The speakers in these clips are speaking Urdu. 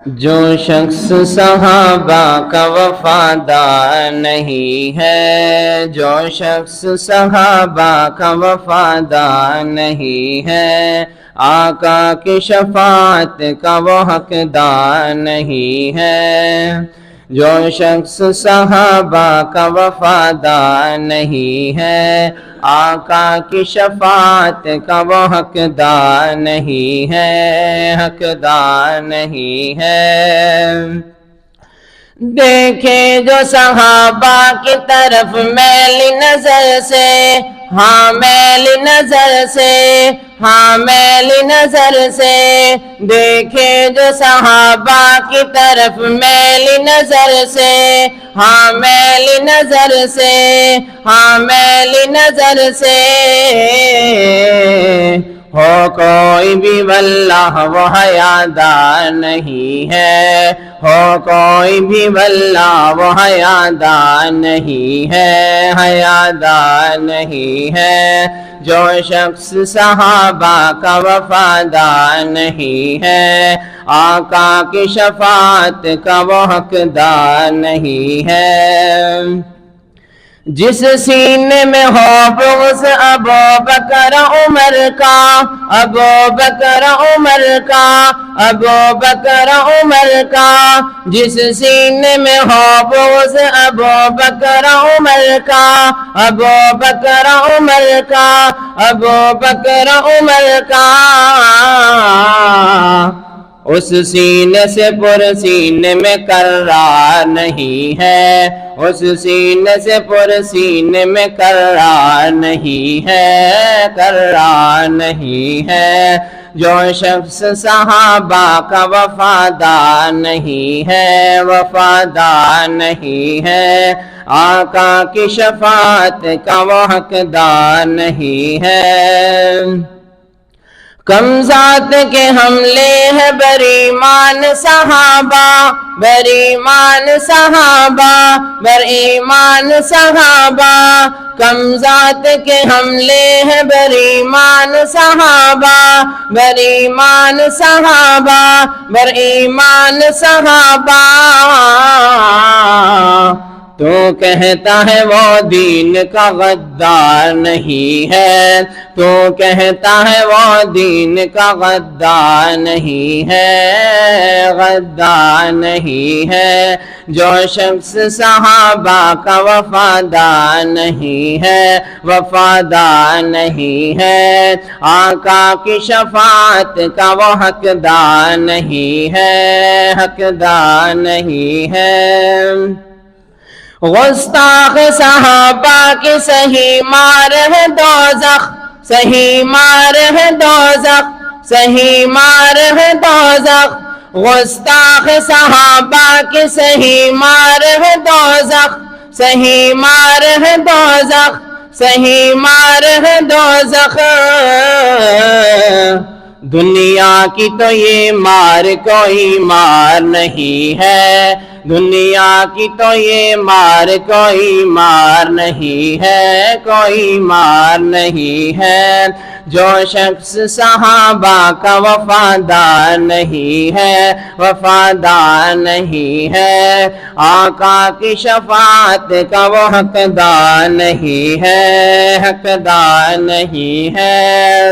جو شخص صحابہ کا وفادار نہیں ہے، جو شخص صحابہ کا وفادار نہیں ہے، آقا کی شفاعت کا وہ حقدار نہیں ہے۔ جو شخص صحابہ کا وفادار نہیں ہے، آقا کی شفاعت کا وہ حقدار نہیں ہے، حقدار نہیں ہے۔ دیکھے جو صحابہ کی طرف میلی نظر سے، ہاں میلی نظر سے، ہاں میلی نظر سے، دیکھے جو صحابہ کی طرف میلی نظر سے، ہاں میلی نظر سے، ہاں میلی نظر سے، ہو کوئی بھی واللہ وہ حیادار نہیں ہے، ہو کوئی بھی واللہ وہ حیادار نہیں ہے، حیادار نہیں ہے۔ جو شخص صحابہ کا وفادار نہیں ہے، آقا کی شفاعت کا وہ حقدار نہیں ہے۔ جس سینے میں ہو بغض ابو بکر عمر کا، ابو بکر عمر کا، ابو بکر عمر کا، جس سینے میں ہو بغض ابو بکر عمر کا، ابو بکر عمر کا، ابو بکر عمر کا، اس سینے سے پر سینے میں قرار نہیں ہے، اس سینے سے پر سینے میں قرار نہیں ہے، قرار نہیں ہے۔ جو شخص صحابہ کا وفادار نہیں ہے، وفادار نہیں ہے، آقا کی شفاعت کا وہ حقدار نہیں ہے۔ کم ذات کے حملے ہیں بریمان صحابہ، بریمان صحابہ، بریمان صحابہ، کم ذات کے حملے ہیں بریمان صحابہ، بریمان صحابہ، بریمان صحابہ، تو کہتا ہے وہ دین کا غدار نہیں ہے، تو کہتا ہے وہ دین کا غدار نہیں ہے، غدار نہیں ہے۔ جو شخص صحابہ کا وفادار نہیں ہے، وفادار نہیں ہے، آقا کی شفاعت کا وہ حقدار نہیں ہے، حقدار نہیں ہے۔ گستاخ صحابہ کی صحیح مار ہے دوزخ، صحیح مار ہے دوزخ، صحیح مار ہے دوزخ، گستاخ صحابہ کی صحیح مار ہے دوزخ، صحیح مار ہے دوزخ، صحیح مار ہے دوزخ۔ دنیا کی تو یہ مار کوئی مار نہیں ہے، دنیا کی تو یہ مار کوئی مار نہیں ہے، کوئی مار نہیں ہے۔ جو شخص صحابہ کا وفادار نہیں ہے، وفادار نہیں ہے، آقا کی شفاعت کا وہ حقدار نہیں ہے، حقدار نہیں ہے۔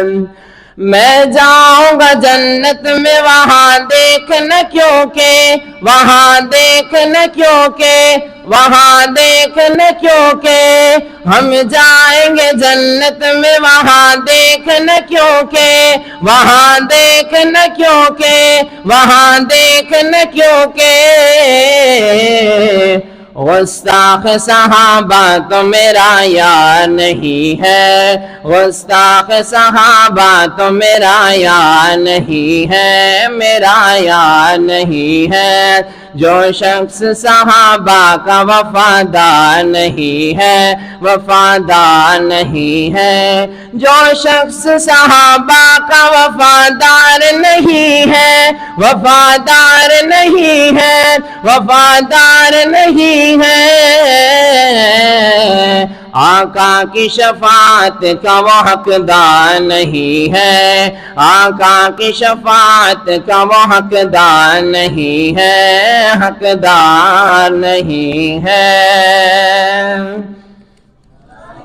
میں جاؤں گا جنت میں وہاں دیکھنا کیونکہ، وہاں دیکھنا کیونکہ، وہاں دیکھنا کیونکہ، ہم جائیں گے جنت میں وہاں دیکھنا کیونکہ، وہاں دیکھنا کیونکہ، وہاں دیکھنا کیونکہ، گستاخ صحابہ تو میرا یار نہیں ہے، گستاخ صحابہ تو میرا یار نہیں ہے، میرا یار نہیں ہے۔ جو شخص صحابہ کا وفادار نہیں ہے، وفادار نہیں ہے، جو شخص صحابہ کا وفادار نہیں ہے، وفادار نہیں ہے، وفادار نہیں ہے، آقا کی شفاعت کا وہ حقدار نہیں ہے، آقا کی شفاعت کا وہ حقدار نہیں ہے، حقدار نہیں ہے۔